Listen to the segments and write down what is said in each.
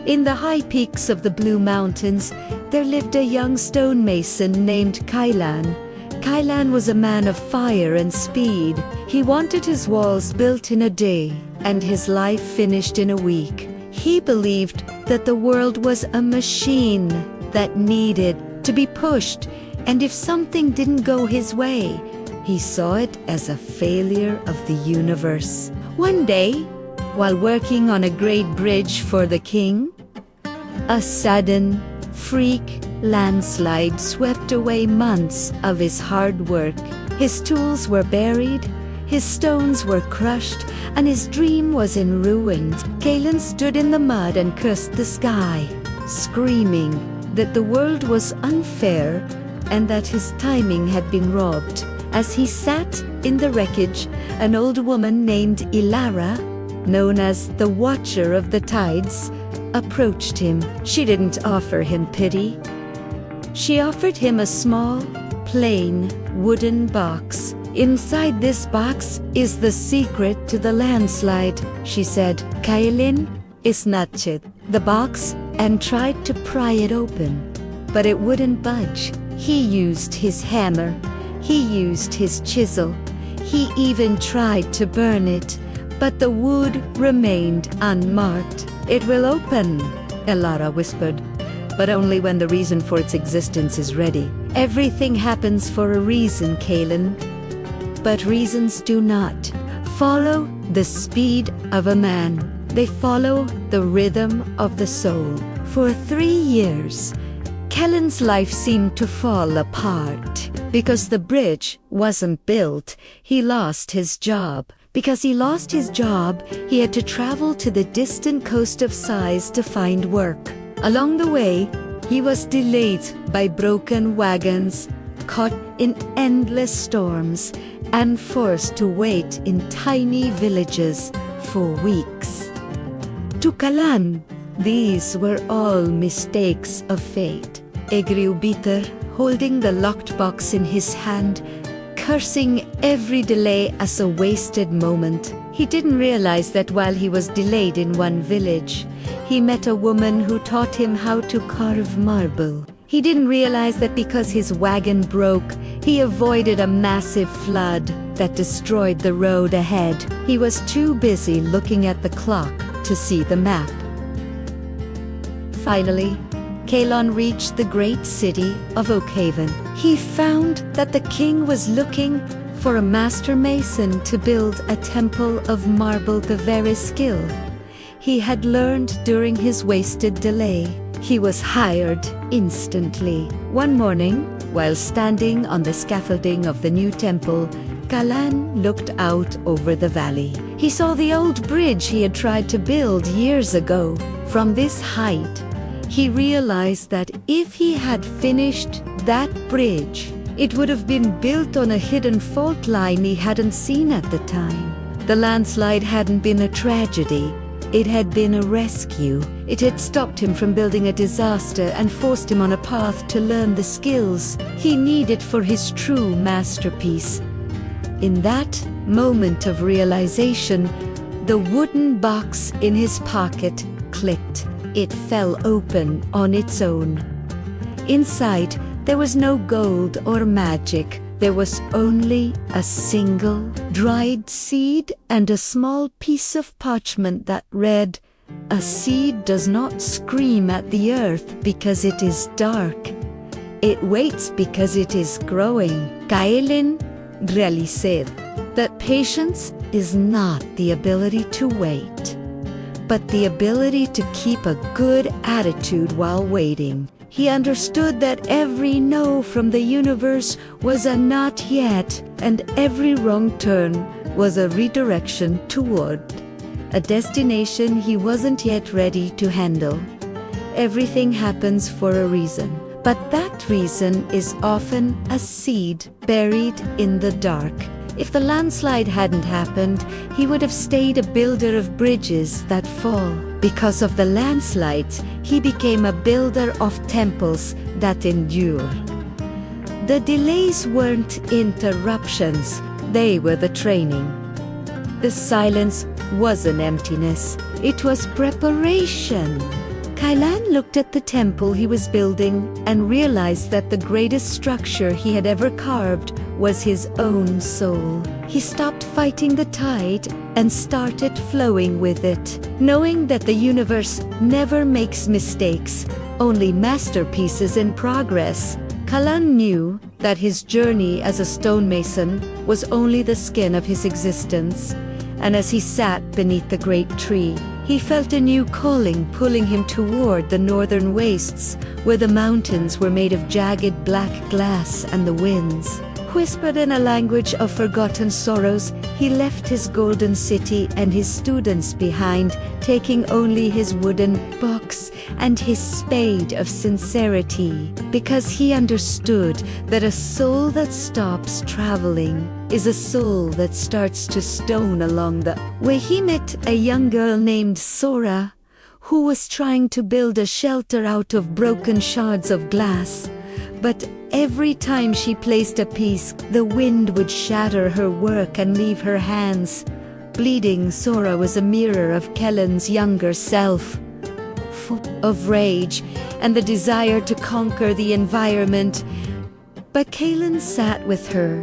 In the high peaks of the Blue Mountains, there lived a young stonemason named Kailan. Kailan was a man of fire and speed. He wanted his walls built in a day, and his life finished in a week. He believed that the world was a machine that needed to be pushed, and if something didn't go his way, he saw it as a failure of the universe. One day, while working on a great bridge for the king, a sudden, freak landslide swept away months of his hard work. His tools were buried, his stones were crushed, and his dream was in ruins. Kailan stood in the mud and cursed the sky, screaming that the world was unfair and that his timing had been robbed. As he sat in the wreckage, an old woman named Ilara, known as the Watcher of the Tides, approached him. She didn't offer him pity. She offered him a small, plain, wooden box. Inside this box is the secret to the landslide, she said. Kailan snatched the box and tried to pry it open, but it wouldn't budge. He used his hammer. He used his chisel. He even tried to burn it, but the wood remained unmarked. "It will open," Ilara whispered, "but only when the reason for its existence is ready." Everything happens for a reason, Kailan. But reasons do not follow the speed of a man. They follow the rhythm of the soul. For 3 years, Kailan's life seemed to fall apart. Because the bridge wasn't built, he lost his job. Because he lost his job, he had to travel to the distant coast of Sais to find work. Along the way, he was delayed by broken wagons, caught in endless storms, and forced to wait in tiny villages for weeks. To Kailan, these were all mistakes of fate. He grew bitter, holding the locked box in his hand, cursing every delay as a wasted moment. He didn't realize that while he was delayed in one village, he met a woman who taught him how to carve marble. He didn't realize that because his wagon broke, he avoided a massive flood that destroyed the road ahead. He was too busy looking at the clock to see the map. Finally, Kailan reached the great city of Oakhaven. He found that the king was looking for a master mason to build a temple of marble, the very skill he had learned during his wasted delay. He was hired instantly. One morning, while standing on the scaffolding of the new temple, Kailan looked out over the valley. He saw the old bridge he had tried to build years ago. From this height, he realized that if he had finished that bridge, it would have been built on a hidden fault line he hadn't seen at the time. The landslide hadn't been a tragedy. It had been a rescue. It had stopped him from building a disaster and forced him on a path to learn the skills he needed for his true masterpiece. In that moment of realization, the wooden box in his pocket clicked. It fell open on its own. Inside, there was no gold or magic. There was only a single dried seed and a small piece of parchment that read, "A seed does not scream at the earth because it is dark. It waits because it is growing." Kailan realized that patience is not the ability to wait, but the ability to keep a good attitude while waiting. He understood that every no from the universe was a not yet, and every wrong turn was a redirection toward a destination he wasn't yet ready to handle. Everything happens for a reason, but that reason is often a seed buried in the dark. If the landslide hadn't happened, he would have stayed a builder of bridges that fall. Because of the landslides, he became a builder of temples that endure. The delays weren't interruptions, they were the training. The silence wasn't emptiness, it was preparation. Kailan looked at the temple he was building and realized that the greatest structure he had ever carved was his own soul. He stopped fighting the tide and started flowing with it, knowing that the universe never makes mistakes, only masterpieces in progress. Kailan knew that his journey as a stonemason was only the skin of his existence, and as he sat beneath the great tree, he felt a new calling pulling him toward the northern wastes, where the mountains were made of jagged black glass and the winds whispered in a language of forgotten sorrows. He left his golden city and his students behind, taking only his wooden box and his spade of sincerity, because he understood that a soul that stops traveling is a soul that starts to stone along the way. He met a young girl named Sora, who was trying to build a shelter out of broken shards of glass. But every time she placed a piece, the wind would shatter her work and leave her hands bleeding. Sora was a mirror of Kellen's younger self, full of rage and the desire to conquer the environment. But Kalen sat with her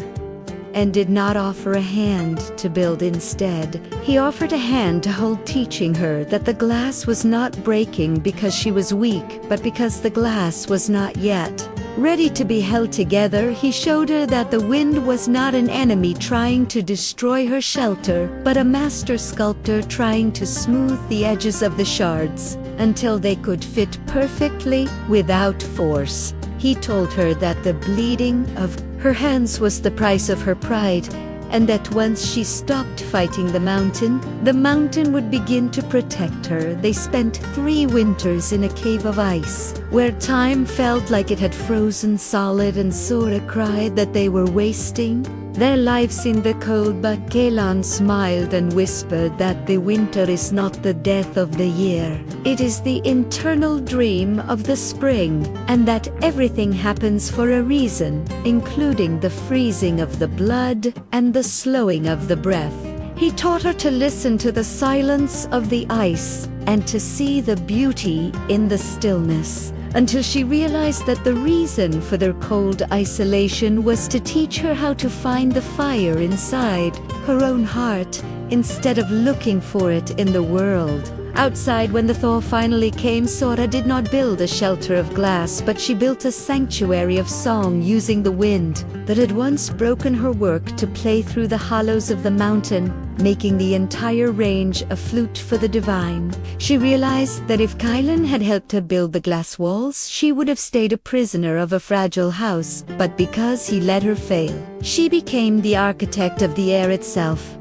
and did not offer a hand to build. Instead, he offered a hand to hold, teaching her that the glass was not breaking because she was weak, but because the glass was not yet ready to be held together. He showed her that the wind was not an enemy trying to destroy her shelter, but a master sculptor trying to smooth the edges of the shards until they could fit perfectly without force. He told her that the bleeding of her hands was the price of her pride, and that once she stopped fighting the mountain would begin to protect her. They spent 3 winters in a cave of ice, where time felt like it had frozen solid, and Sora cried that they were wasting their lives in the cold. But Kailan smiled and whispered that the winter is not the death of the year, it is the internal dream of the spring, and that everything happens for a reason, including the freezing of the blood and the slowing of the breath. He taught her to listen to the silence of the ice and to see the beauty in the stillness, until she realized that the reason for their cold isolation was to teach her how to find the fire inside her own heart, instead of looking for it in the world outside. When the thaw finally came, Sora did not build a shelter of glass, but she built a sanctuary of song using the wind that had once broken her work to play through the hollows of the mountain, making the entire range a flute for the divine. She realized that if Kailan had helped her build the glass walls, she would have stayed a prisoner of a fragile house, but because he let her fail, she became the architect of the air itself.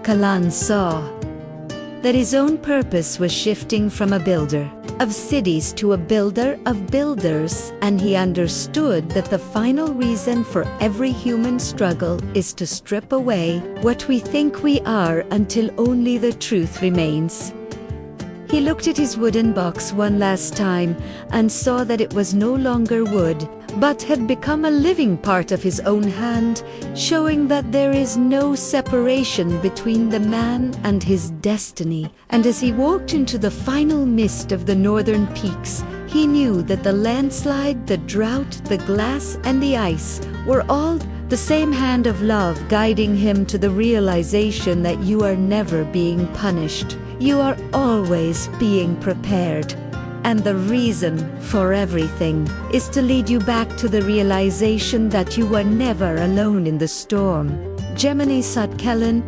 Kailan saw that his own purpose was shifting from a builder of cities to a builder of builders, and he understood that the final reason for every human struggle is to strip away what we think we are until only the truth remains. He looked at his wooden box one last time and saw that it was no longer wood, but had become a living part of his own hand, showing that there is no separation between the man and his destiny. And as he walked into the final mist of the northern peaks, he knew that the landslide, the drought, the glass, and the ice were all the same hand of love guiding him to the realization that you are never being punished. You are always being prepared. And the reason for everything is to lead you back to the realization that you were never alone in the storm. Gemini Sutkellan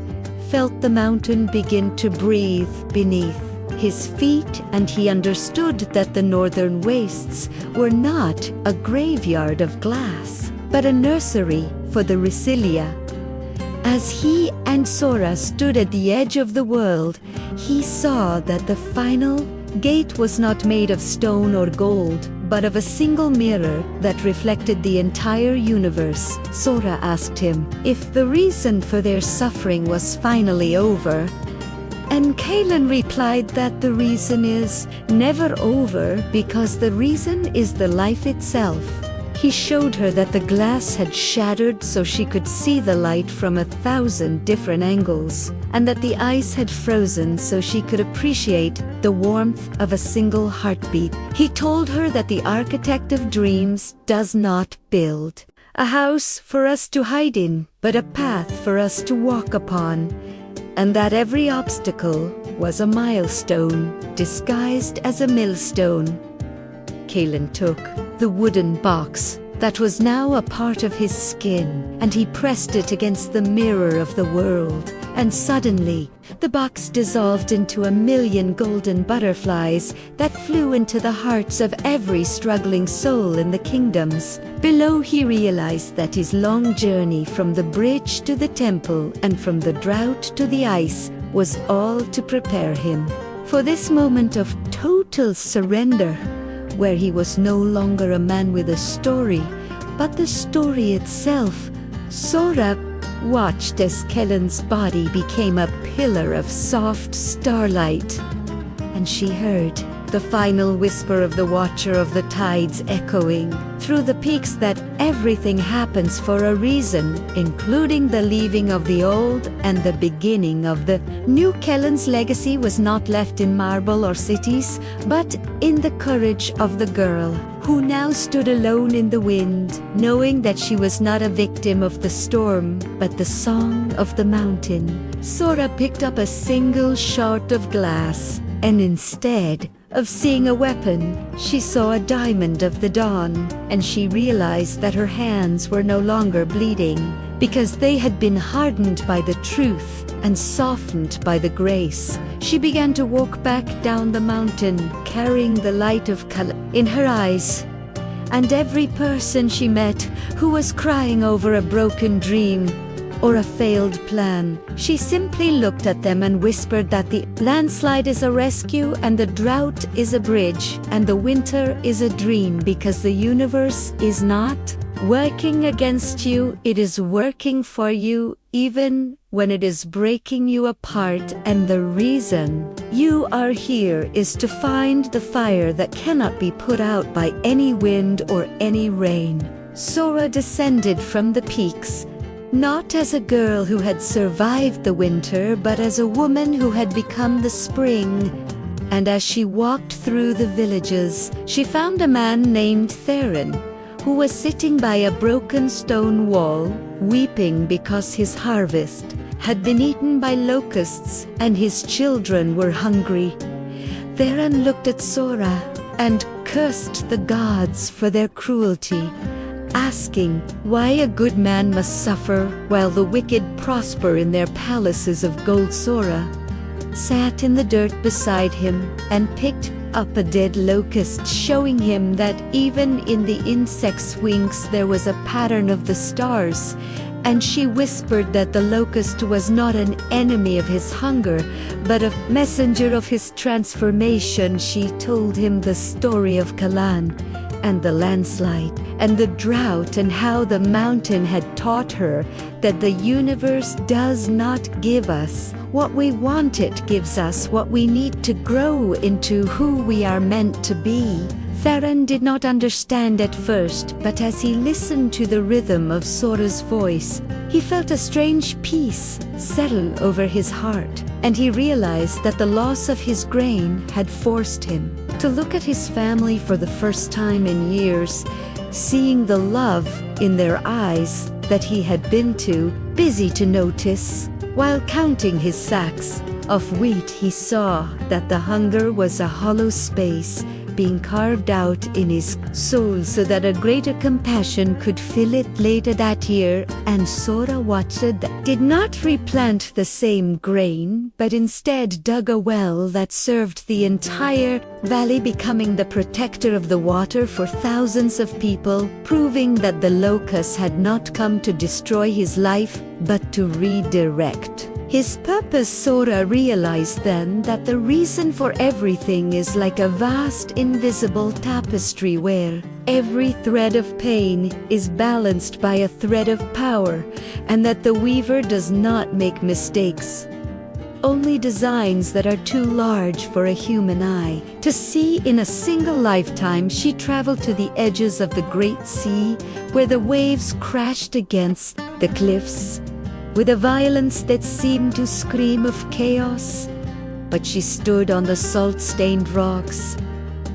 felt the mountain begin to breathe beneath his feet, and he understood that the northern wastes were not a graveyard of glass, but a nursery for the Resilia. As he and Sora stood at the edge of the world, he saw that the final gate was not made of stone or gold, but of a single mirror that reflected the entire universe. Sora asked him if the reason for their suffering was finally over, and Kailan replied that the reason is never over, because the reason is the life itself. He showed her that the glass had shattered so she could see the light from 1,000 different angles, and that the ice had frozen so she could appreciate the warmth of a single heartbeat. He told her that the architect of dreams does not build a house for us to hide in, but a path for us to walk upon, and that every obstacle was a milestone disguised as a millstone. Kalan took the wooden box that was now a part of his skin, and he pressed it against the mirror of the world, and suddenly the box dissolved into 1,000,000 golden butterflies that flew into the hearts of every struggling soul in the kingdoms. Below, he realized that his long journey from the bridge to the temple and from the drought to the ice was all to prepare him for this moment of total surrender, where he was no longer a man with a story, but the story itself. Sora watched as Kalan's body became a pillar of soft starlight, and she heard the final whisper of the Watcher of the Tides echoing through the peaks that everything happens for a reason, including the leaving of the old and the beginning of the new. Kalan's legacy was not left in marble or cities, but in the courage of the girl who now stood alone in the wind, knowing that she was not a victim of the storm, but the song of the mountain. Sora picked up a single shard of glass, and instead of seeing a weapon, she saw a diamond of the dawn, and she realized that her hands were no longer bleeding, because they had been hardened by the truth and softened by the grace. She began to walk back down the mountain, carrying the light of color in her eyes. And every person she met who was crying over a broken dream or a failed plan, she simply looked at them and whispered that the landslide is a rescue, and the drought is a bridge, and the winter is a dream, because the universe is not working against you, it is working for you, even when it is breaking you apart. And the reason you are here is to find the fire that cannot be put out by any wind or any rain. Sora descended from the peaks, not as a girl who had survived the winter, but as a woman who had become the spring. And as she walked through the villages, she found a man named Theron, who was sitting by a broken stone wall, weeping because his harvest had been eaten by locusts and his children were hungry. Theron looked at Sora and cursed the gods for their cruelty, asking why a good man must suffer while the wicked prosper in their palaces of gold. Sora sat in the dirt beside him and picked up a dead locust, showing him that even in the insect's wings there was a pattern of the stars. And she whispered that the locust was not an enemy of his hunger, but a messenger of his transformation. She told him the story of Kalan and the landslide and the drought, and how the mountain had taught her that the universe does not give us what we want, it gives us what we need to grow into who we are meant to be. Theron did not understand at first, but as he listened to the rhythm of Sora's voice, he felt a strange peace settle over his heart, and he realized that the loss of his grain had forced him to look at his family for the first time in years, seeing the love in their eyes that he had been too busy to notice. While counting his sacks of wheat, he saw that the hunger was a hollow space being carved out in his soul so that a greater compassion could fill it later that year. And Sora watched that did not replant the same grain, but instead dug a well that served the entire valley, becoming the protector of the water for thousands of people, proving that the locusts had not come to destroy his life, but to redirect his purpose. Sora realized then that the reason for everything is like a vast invisible tapestry where every thread of pain is balanced by a thread of power, and that the weaver does not make mistakes. only designs that are too large for a human eye to see. In a single lifetime, she traveled to the edges of the great sea, where the waves crashed against the cliffs with a violence that seemed to scream of chaos. But she stood on the salt-stained rocks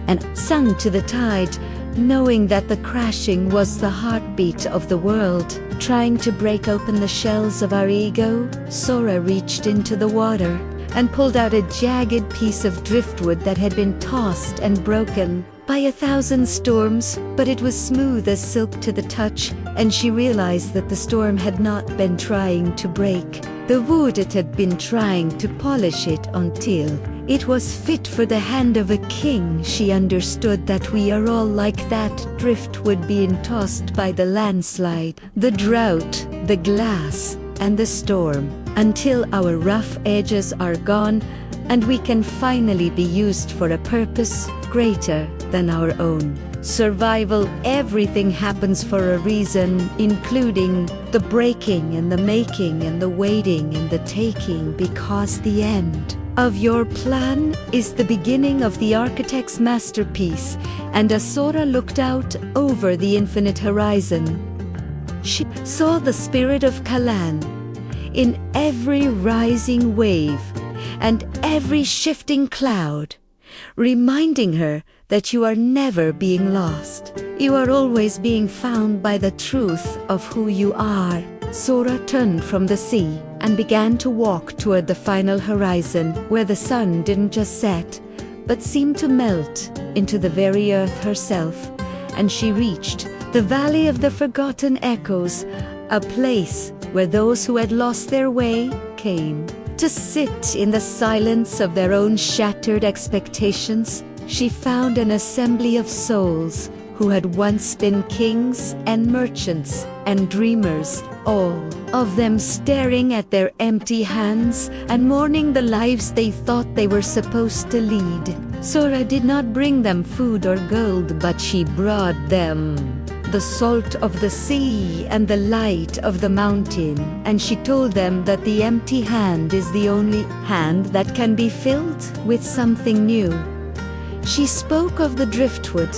and sung to the tide, knowing that the crashing was the heartbeat of the world. Trying to break open the shells of our ego, Sora reached into the water and pulled out a jagged piece of driftwood that had been tossed and broken by 1,000 storms, but it was smooth as silk to the touch, and she realized that the storm had not been trying to break the wood, it had been trying to polish it until it was fit for the hand of a king. She understood that we are all like that driftwood being tossed by the landslide, the drought, the glass, and the storm, until our rough edges are gone and we can finally be used for a purpose greater than our own survival. Everything happens for a reason, including the breaking and the making and the waiting and the taking, because the end of your plan is the beginning of the architect's masterpiece. And as Sora looked out over the infinite horizon, she saw the spirit of Kalan in every rising wave and every shifting cloud, reminding her that you are never being lost. You are always being found by the truth of who you are. Sora turned from the sea and began to walk toward the final horizon, where the sun didn't just set, but seemed to melt into the very earth herself. And she reached the Valley of the Forgotten Echoes, a place where those who had lost their way came to sit in the silence of their own shattered expectations. She found an assembly of souls who had once been kings and merchants and dreamers, all of them staring at their empty hands and mourning the lives they thought they were supposed to lead. Sora did not bring them food or gold, but she brought them the salt of the sea and the light of the mountain, and she told them that the empty hand is the only hand that can be filled with something new. She spoke of the driftwood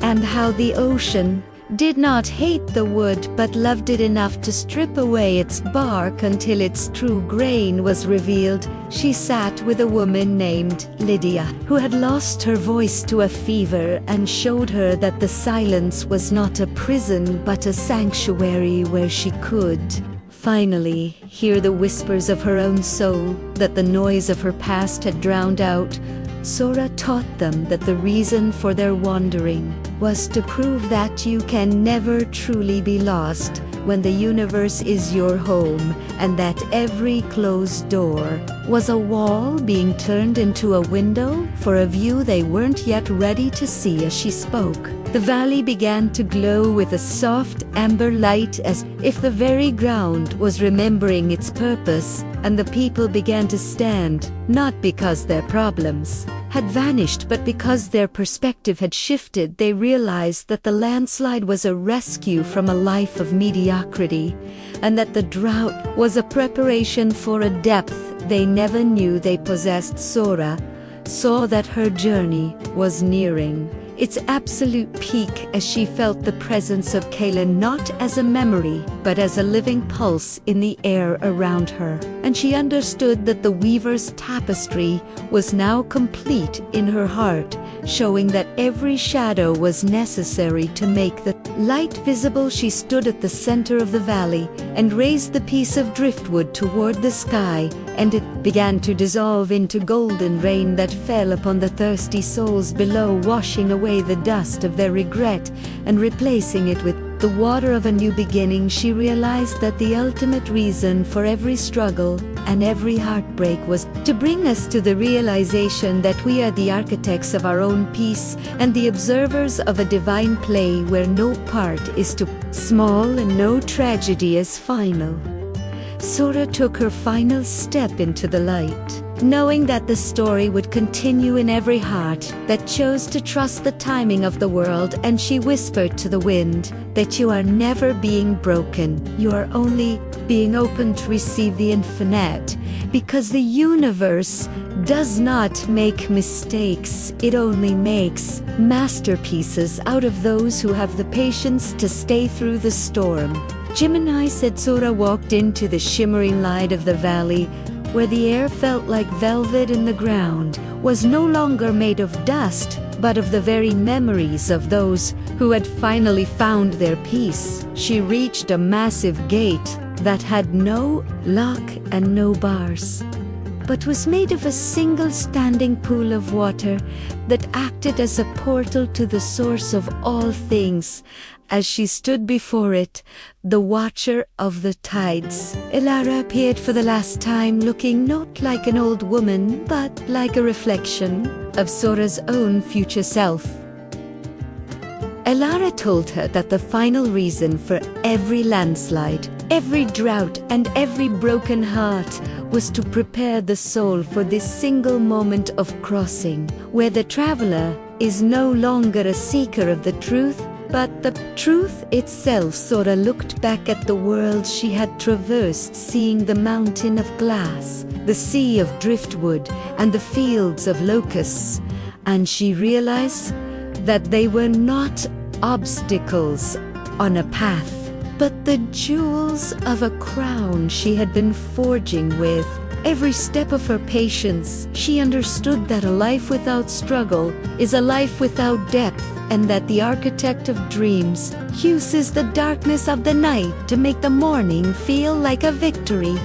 and how the ocean did not hate the wood but loved it enough to strip away its bark until its true grain was revealed. She sat with a woman named Lydia, who had lost her voice to a fever, and showed her that the silence was not a prison but a sanctuary where she could finally hear the whispers of her own soul that the noise of her past had drowned out. Sora taught them that the reason for their wandering was to prove that you can never truly be lost when the universe is your home, and that every closed door was a wall being turned into a window for a view they weren't yet ready to see. As she spoke, the valley began to glow with a soft amber light, as if the very ground was remembering its purpose, and the people began to stand, not because their problems had vanished, but because their perspective had shifted. They realized that the landslide was a rescue from a life of mediocrity, and that the drought was a preparation for a depth they never knew they possessed. Sora saw that her journey was nearing its absolute peak as she felt the presence of Kalan not as a memory, but as a living pulse in the air around her. And she understood that the weaver's tapestry was now complete in her heart, showing that every shadow was necessary to make the light visible. She stood at the center of the valley and raised the piece of driftwood toward the sky, and it began to dissolve into golden rain that fell upon the thirsty souls below, washing away the dust of their regret and replacing it with the water of a new beginning. She realized that the ultimate reason for every struggle and every heartbreak was to bring us to the realization that we are the architects of our own peace and the observers of a divine play where no part is too small and no tragedy is final. Sora took her final step into the light, knowing that the story would continue in every heart that chose to trust the timing of the world. And she whispered to the wind that you are never being broken, you are only being open to receive the infinite, because the universe does not make mistakes, it only makes masterpieces out of those who have the patience to stay through the storm. Gemini said Sora walked into the shimmering light of the valley, where the air felt like velvet and the ground was no longer made of dust, but of the very memories of those who had finally found their peace. She reached a massive gate that had no lock and no bars, but was made of a single standing pool of water that acted as a portal to the source of all things. As she stood before it, the watcher of the tides, Elara appeared for the last time, looking not like an old woman, but like a reflection of Sora's own future self. Elara told her that the final reason for every landslide, every drought, and every broken heart was to prepare the soul for this single moment of crossing, where the traveler is no longer a seeker of the truth, but the truth itself. Sora looked back at the world she had traversed, seeing the mountain of glass, the sea of driftwood, and the fields of locusts, and she realized that they were not obstacles on a path, but the jewels of a crown she had been forging with every step of her patience. She understood that a life without struggle is a life without depth, and that the architect of dreams uses the darkness of the night to make the morning feel like a victory.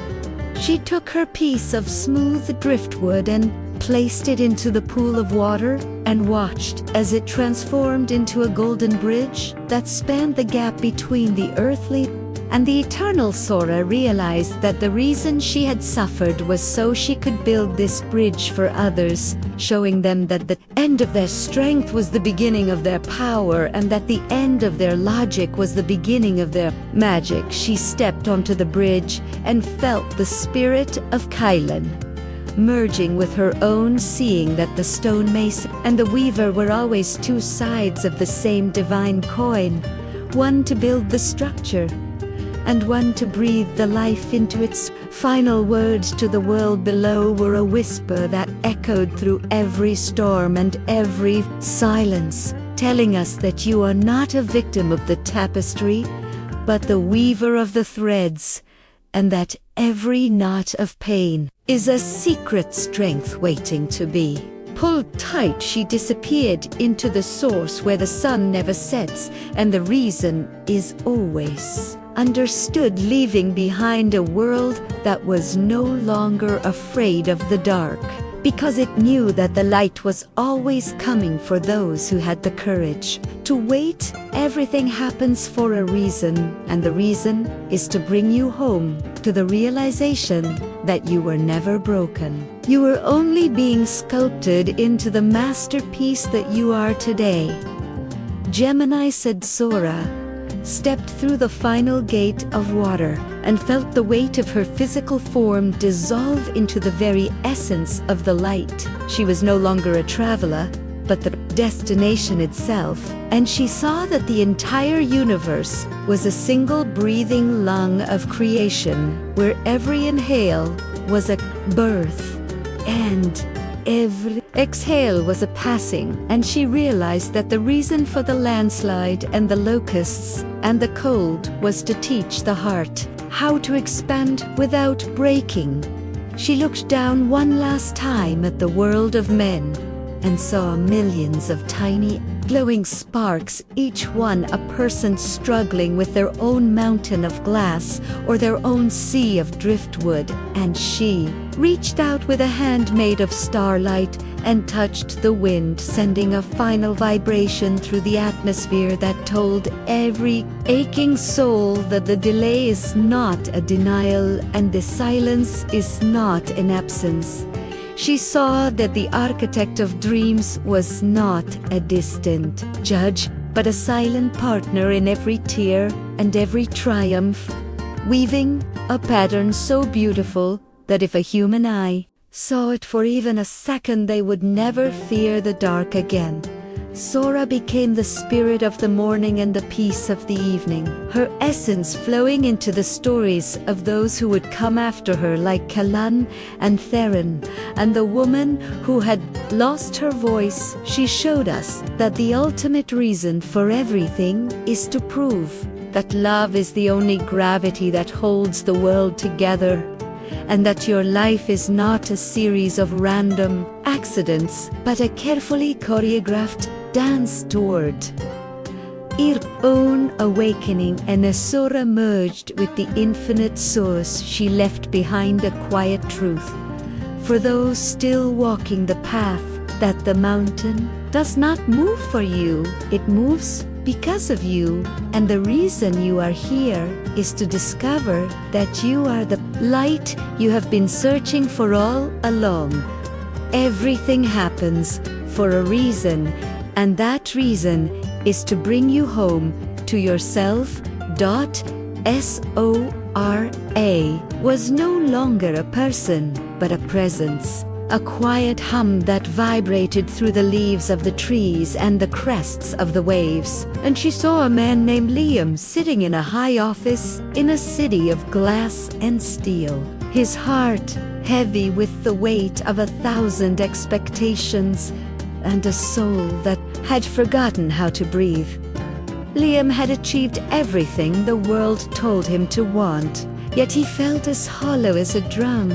She took her piece of smooth driftwood and placed it into the pool of water and watched as it transformed into a golden bridge that spanned the gap between the earthly and the eternal. Sora realized that the reason she had suffered was so she could build this bridge for others, showing them that the end of their strength was the beginning of their power, and that the end of their logic was the beginning of their magic. She stepped onto the bridge and felt the spirit of Kylan merging with her own, seeing that the stonemason and the weaver were always two sides of the same divine coin, one to build the structure and one to breathe the life into its. Final words to the world below were a whisper that echoed through every storm and every silence, telling us that you are not a victim of the tapestry, but the weaver of the threads, and that every knot of pain is a secret strength waiting to be pulled tight. She disappeared into the source where the sun never sets, and the reason is always understood, leaving behind a world that was no longer afraid of the dark, because it knew that the light was always coming for those who had the courage to wait. Everything happens for a reason, and the reason is to bring you home to the realization that you were never broken. You were only being sculpted into the masterpiece that you are today. Gemini said. Sora stepped through the final gate of water and felt the weight of her physical form dissolve into the very essence of the light. She was no longer a traveler, but the destination itself, and she saw that the entire universe was a single breathing lung of creation, where every inhale was a birth and every exhale was a passing. And she realized that the reason for the landslide and the locusts and the cold was to teach the heart how to expand without breaking. She looked down one last time at the world of men and saw millions of tiny glowing sparks, each one a person struggling with their own mountain of glass or their own sea of driftwood. And she reached out with a hand made of starlight and touched the wind, sending a final vibration through the atmosphere that told every aching soul that the delay is not a denial and the silence is not an absence. She saw that the architect of dreams was not a distant judge, but a silent partner in every tear and every triumph, weaving a pattern so beautiful that if a human eye saw it for even a second, they would never fear the dark again. Sora became the spirit of the morning and the peace of the evening, her essence flowing into the stories of those who would come after her, like Kalan and Theron, and the woman who had lost her voice. She showed us that the ultimate reason for everything is to prove that love is the only gravity that holds the world together, and that your life is not a series of random accidents, but a carefully choreographed dance toward her own awakening. And as Sora merged with the infinite source, she left behind a quiet truth. For those still walking the path, that the mountain does not move for you, it moves because of you, and the reason you are here is to discover that you are the light you have been searching for all along. Everything happens for a reason, and that reason is to bring you home to yourself. Sora was no longer a person, but a presence. A quiet hum that vibrated through the leaves of the trees and the crests of the waves. And she saw a man named Liam sitting in a high office in a city of glass and steel. His heart heavy with the weight of 1,000 expectations, and a soul that had forgotten how to breathe. Liam had achieved everything the world told him to want, yet he felt as hollow as a drum,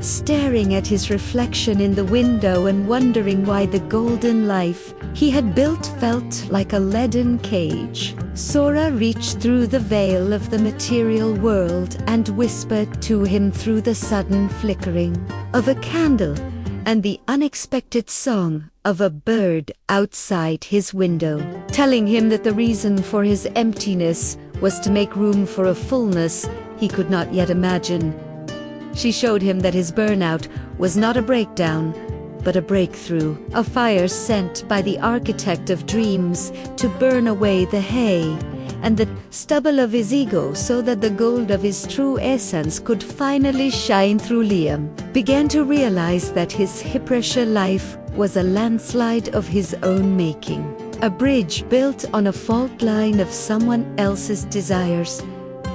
staring at his reflection in the window and wondering why the golden life he had built felt like a leaden cage. Sora reached through the veil of the material world and whispered to him through the sudden flickering of a candle and the unexpected song of a bird outside his window, telling him that the reason for his emptiness was to make room for a fullness he could not yet imagine. She showed him that his burnout was not a breakdown, but a breakthrough, a fire sent by the architect of dreams to burn away the hay and the stubble of his ego, so that the gold of his true essence could finally shine through. Liam began to realize that his pressure life was a landslide of his own making, a bridge built on a fault line of someone else's desires,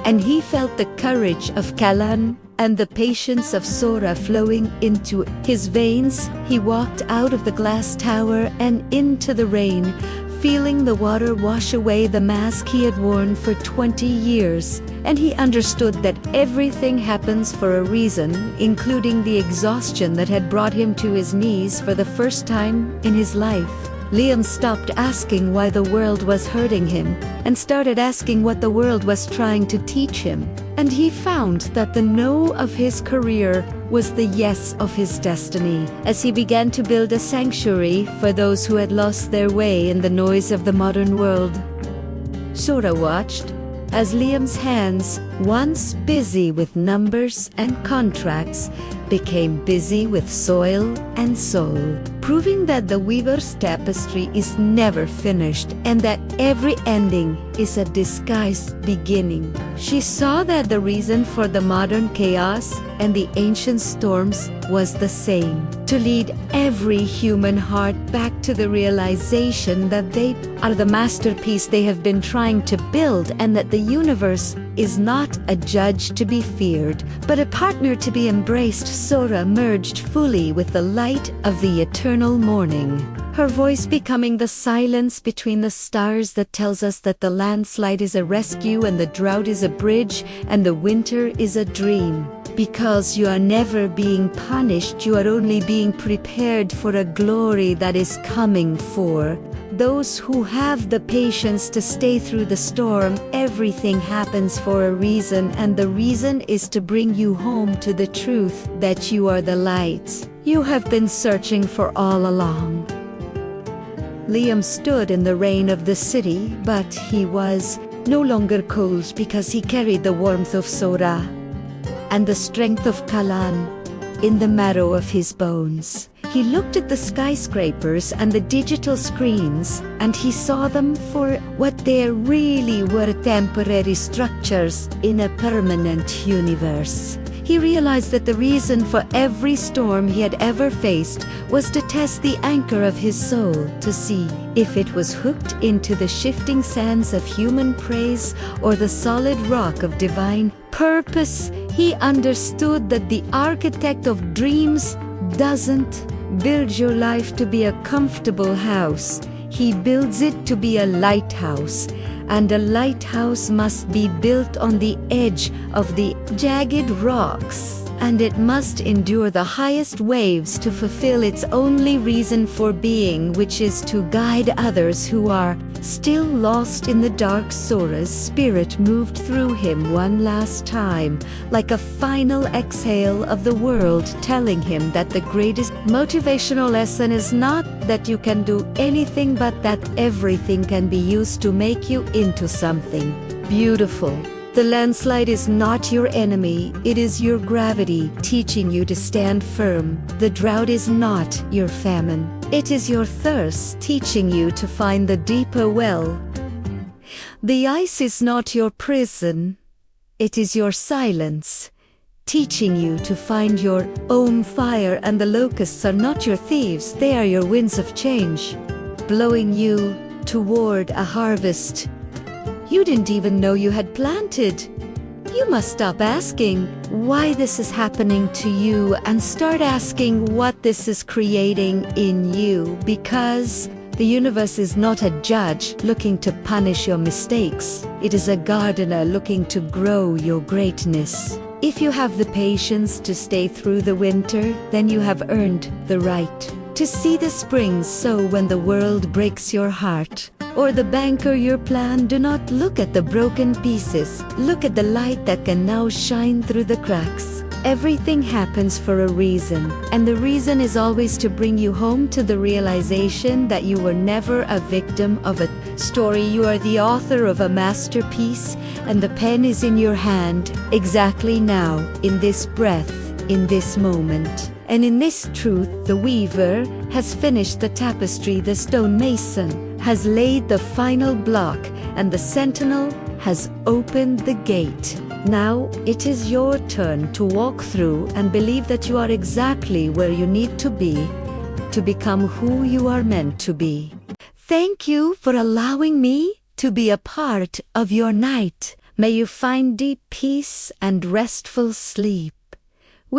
and he felt the courage of Kalan and the patience of Sora flowing into his veins. He walked out of the glass tower and into the rain, feeling the water wash away the mask he had worn for 20 years, and he understood that everything happens for a reason, including the exhaustion that had brought him to his knees for the first time in his life. Liam stopped asking why the world was hurting him and started asking what the world was trying to teach him. And he found that the no of his career was the yes of his destiny, as he began to build a sanctuary for those who had lost their way in the noise of the modern world. Sora watched as Liam's hands, once busy with numbers and contracts, became busy with soil and soul, proving that the weaver's tapestry is never finished and that every ending is a disguised beginning. She saw that the reason for the modern chaos and the ancient storms was the same: to lead every human heart back to the realization that they are the masterpiece they have been trying to build, and that the universe is not a judge to be feared, but a partner to be embraced. Sora merged fully with the light of the eternal morning, her voice becoming the silence between the stars that tells us that the landslide is a rescue and the drought is a bridge and the winter is a dream. Because you are never being punished, you are only being prepared for a glory that is coming for those who have the patience to stay through the storm. Everything happens for a reason, and the reason is to bring you home to the truth that you are the light you have been searching for all along. Liam stood in the rain of the city, but he was no longer cold because he carried the warmth of Sora and the strength of Kalan in the marrow of his bones. He looked at the skyscrapers and the digital screens, and he saw them for what they really were: temporary structures in a permanent universe. He realized that the reason for every storm he had ever faced was to test the anchor of his soul, to see if it was hooked into the shifting sands of human praise or the solid rock of divine purpose. He understood that the architect of dreams doesn't build your life to be a comfortable house. He builds it to be a lighthouse, and a lighthouse must be built on the edge of the jagged rocks, and it must endure the highest waves to fulfill its only reason for being, which is to guide others who are still lost in the dark. Sora's spirit moved through him one last time, like a final exhale of the world, telling him that the greatest motivational lesson is not that you can do anything, but that everything can be used to make you into something beautiful. The landslide is not your enemy, it is your gravity teaching you to stand firm. The drought is not your famine, it is your thirst teaching you to find the deeper well. The ice is not your prison, it is your silence teaching you to find your own fire. And the locusts are not your thieves, they are your winds of change, blowing you toward a harvest you didn't even know you had planted. You must stop asking why this is happening to you and start asking what this is creating in you, because the universe is not a judge looking to punish your mistakes. It is a gardener looking to grow your greatness. If you have the patience to stay through the winter, then you have earned the right to see the spring. So when the world breaks your heart, or the banker your plan, do not look at the broken pieces. Look at the light that can now shine through the cracks. Everything happens for a reason, and the reason is always to bring you home to the realization that you were never a victim of a story. You are the author of a masterpiece, and the pen is in your hand exactly now, in this breath, in this moment. And in this truth, the weaver has finished the tapestry, the stonemason has laid the final block, and the sentinel has opened the gate. Now it is your turn to walk through and believe that you are exactly where you need to be to become who you are meant to be. Thank you for allowing me to be a part of your night. May you find deep peace and restful sleep.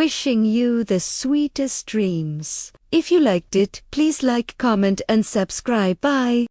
Wishing you the sweetest dreams. If you liked it, please like, comment, and subscribe. Bye.